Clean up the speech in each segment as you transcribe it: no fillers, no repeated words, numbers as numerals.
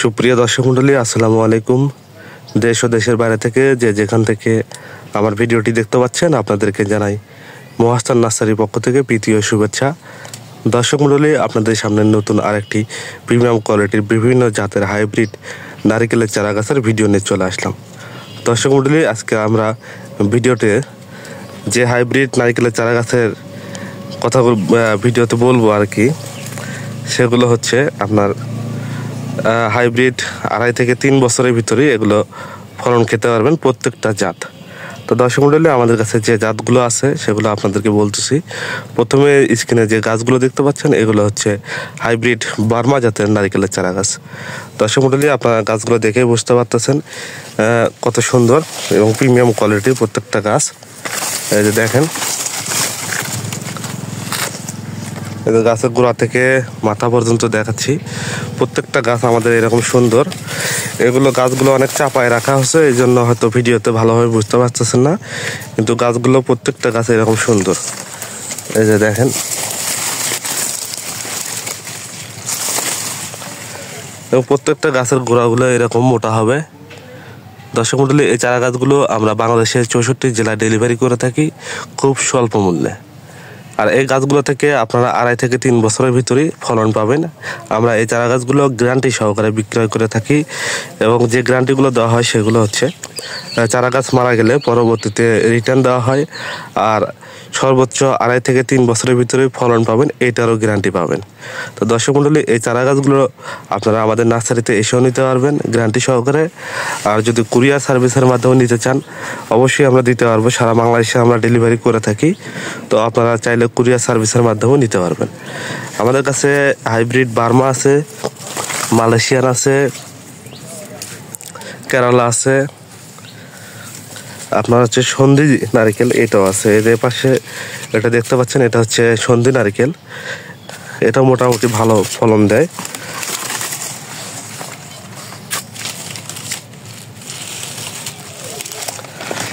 সুপ্রিয় দর্শক মণ্ডলী, আসসালামু আলাইকুম। দেশ ও দেশের বাইরে থেকে যেখান থেকে আমার ভিডিওটি দেখতে পাচ্ছেন আপনাদেরকে জানাই মহাস্থান নার্সারির পক্ষ থেকে প্রীতি ও শুভেচ্ছা। দর্শক মণ্ডলী, আপনাদের সামনে নতুন আরেকটি প্রিমিয়াম কোয়ালিটির বিভিন্ন জাতের হাইব্রিড নারিকেলের চারা গাছের ভিডিও নিয়ে চলে আসলাম। দর্শক মণ্ডলী, আজকে আমরা ভিডিওতে যে হাইব্রিড নারিকেলের চারা গাছের কথা ভিডিওতে বলবো আর কি, সেগুলো হচ্ছে আপনার হাইব্রিড 2.5 থেকে 3 বছরের ভিতরে এগুলো ফলন খেতে পারবেন প্রত্যেকটা জাত। তো দর্শক মণ্ডলী, আমাদের কাছে যে জাতগুলো আছে সেগুলো আপনাদেরকে বলতেছি। প্রথমে স্ক্রিনে যে গাছগুলো দেখতে পাচ্ছেন এগুলো হচ্ছে হাইব্রিড বার্মা জাতের নারিকেলের চারা গাছ। দর্শক মণ্ডলী, আপনারা গাছগুলো দেখেই বুঝতে পারতেছেন কত সুন্দর এবং প্রিমিয়াম কোয়ালিটির প্রত্যেকটা গাছ। এই যে দেখেন, গাছের গোড়া থেকে মাথা পর্যন্ত দেখাচ্ছি, প্রত্যেকটা গাছ আমাদের এরকম সুন্দর। এগুলো গাছগুলো অনেক চাপায় রাখা হচ্ছে, এই জন্য হয়তো ভিডিওতে ভালোভাবে বুঝতে পারতেছেন না, কিন্তু গাছগুলো প্রত্যেকটা গাছ এরকম সুন্দর। এই যে দেখেন, এবং প্রত্যেকটা গাছের গোড়াগুলো এরকম মোটা হবে। দর্শক মণ্ডলী, এই চারা গাছগুলো আমরা বাংলাদেশের 64 জেলায় ডেলিভারি করে থাকি খুব স্বল্প মূল্যে। আর এই গাছগুলো থেকে আপনারা 2.5 থেকে 3 বছরের ভিতরেই ফলন পাবেন। আমরা এই চারা গাছগুলো গ্যারান্টি সহকারে বিক্রয় করে থাকি, এবং যে গ্যারান্টিগুলো দেওয়া হয় সেগুলো হচ্ছে চারা গাছ মারা গেলে পরবর্তীতে রিটার্ন দেওয়া হয়, আর সর্বোচ্চ 2.5 থেকে 3 বছরের ভিতরে ফলন পাবেন, এইটারও গ্যারান্টি পাবেন। তো দর্শক মণ্ডলী, এই চারা গাছগুলো আপনারা আমাদের নার্সারিতে এসেও নিতে পারবেন গ্যারান্টি সহকারে। আর যদি কুরিয়ার সার্ভিসের মাধ্যমে নিতে চান, অবশ্যই আমরা দিতে পারবো। সারা বাংলাদেশে আমরা ডেলিভারি করে থাকি, তো আপনারা চাইলে কুরিয়ার সার্ভিসের মাধ্যমেও নিতে পারবেন। আমাদের কাছে হাইব্রিড বার্মা আছে, মালয়েশিয়ান আছে, কেরালা আছে, আপনার হচ্ছে সন্ধি নারিকেল এটাও আছে। এর পাশে এটা দেখতে পাচ্ছেন, এটা হচ্ছে সন্ধি নারিকেল, এটা মোটামুটি ভালো ফলন দেয়।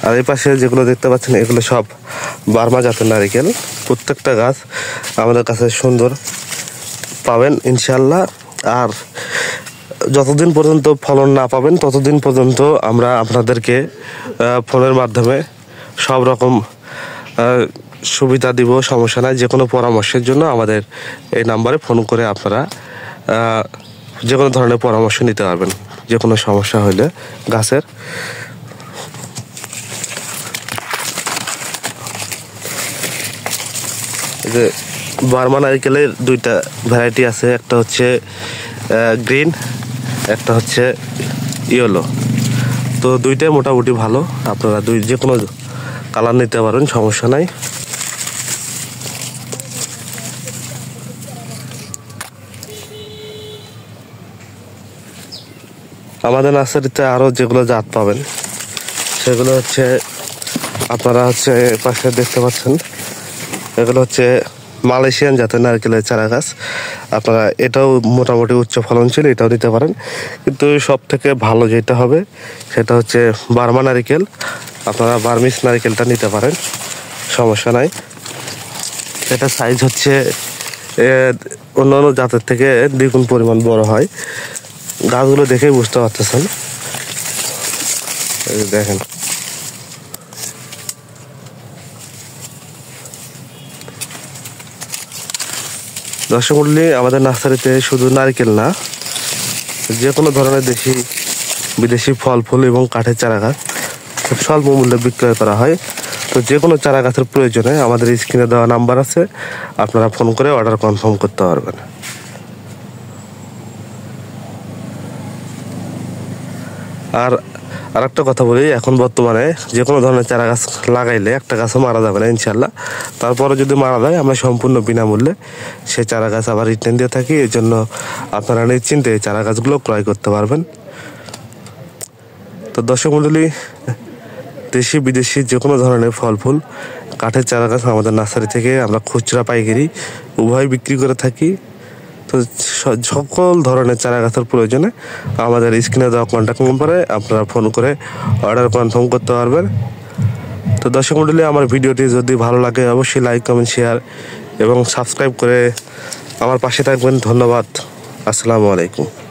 আর এই পাশে যেগুলো দেখতে পাচ্ছেন এগুলো সব বার্মা জাতের নারিকেল। প্রত্যেকটা গাছ আমাদের কাছে সুন্দর পাবেন ইনশাল্লাহ। আর যতদিন পর্যন্ত ফলন না পাবেন ততদিন পর্যন্ত আমরা আপনাদেরকে ফোনের মাধ্যমে সব রকম সুবিধা দিব, সমস্যা নাই। যে কোনো পরামর্শের জন্য আমাদের এই নাম্বারে ফোন করে আপনারা যে কোনো ধরনের পরামর্শ নিতে পারবেন, যে কোনো সমস্যা হলে গাছের। যে বার্মা নারিকেলের 2টা ভ্যারাইটি আছে, একটা হচ্ছে গ্রিন, একটা হচ্ছে ইয়েলো। তো 2টাই মোটামুটি ভালো, আপনারা যে কোনো কালার নিতে পারেন, সমস্যা নাই। আমাদের নার্সারিতে আরও যেগুলো জাত পাবেন সেগুলো হচ্ছে আপনারা হচ্ছে পাশে দেখতে পাচ্ছেন, এগুলো হচ্ছে মালয়েশিয়ান জাতের নারকেলের চারা গাছ। আপনারা এটাও মোটামুটি উচ্চ ফলনশীল, এটাও নিতে পারেন। কিন্তু সব থেকে ভালো যেটা হবে সেটা হচ্ছে বার্মা নারিকেল। আপনারা বার্মিস নারিকেলটা নিতে পারেন, সমস্যা নাই। এটা সাইজ হচ্ছে অন্যান্য জাতের থেকে দ্বিগুণ পরিমাণ বড় হয়। গাছগুলো দেখেই বুঝতে পারতেছেন, দেখেন। দর্শক মণ্ডলী, আমাদের নার্সারিতে শুধু নারকেল না, যে কোনো ধরনের দেশি বিদেশি ফল ফুল এবং কাঠের চারা গাছ খুব স্বল্প মূল্যে বিক্রয় করা হয়। তো যে কোনো চারা গাছের প্রয়োজনে আমাদের স্ক্রিনে দেওয়া নাম্বার আছে, আপনারা ফোন করে অর্ডার কনফার্ম করতে পারবেন। আর আরেকটা কথা বলি, এখন বর্তমানে যে কোনো ধরনের চারা গাছ লাগাইলে একটা গাছও মারা যাবে না ইনশাল্লাহ। তারপরে যদি মারা যায় আমরা সম্পূর্ণ বিনামূল্যে সেই চারা গাছ আবার রিটার্ন দিয়ে থাকি। এই জন্য আপনারা নিশ্চিন্তে এই চারা গাছগুলো ক্রয় করতে পারবেন। তো দর্শক মণ্ডলী, দেশি বিদেশি যে কোনো ধরনের ফল ফুল কাঠের চারা গাছ আমাদের নার্সারি থেকে আমরা খুচরা পাইকারি উভয় বিক্রি করে থাকি। তো সকল ধরনের চারা গাছের প্রয়োজনে আমাদের স্ক্রিনে দেওয়া কন্ট্যাক্ট নম্বরে আপনারা ফোন করে অর্ডার কনফার্ম করতে পারবেন। তো দর্শক মণ্ডলী, আমার ভিডিওটি যদি ভালো লাগে অবশ্যই লাইক, কমেন্ট, শেয়ার এবং সাবস্ক্রাইব করে আমার পাশে থাকবেন। ধন্যবাদ। আসসালামু আলাইকুম।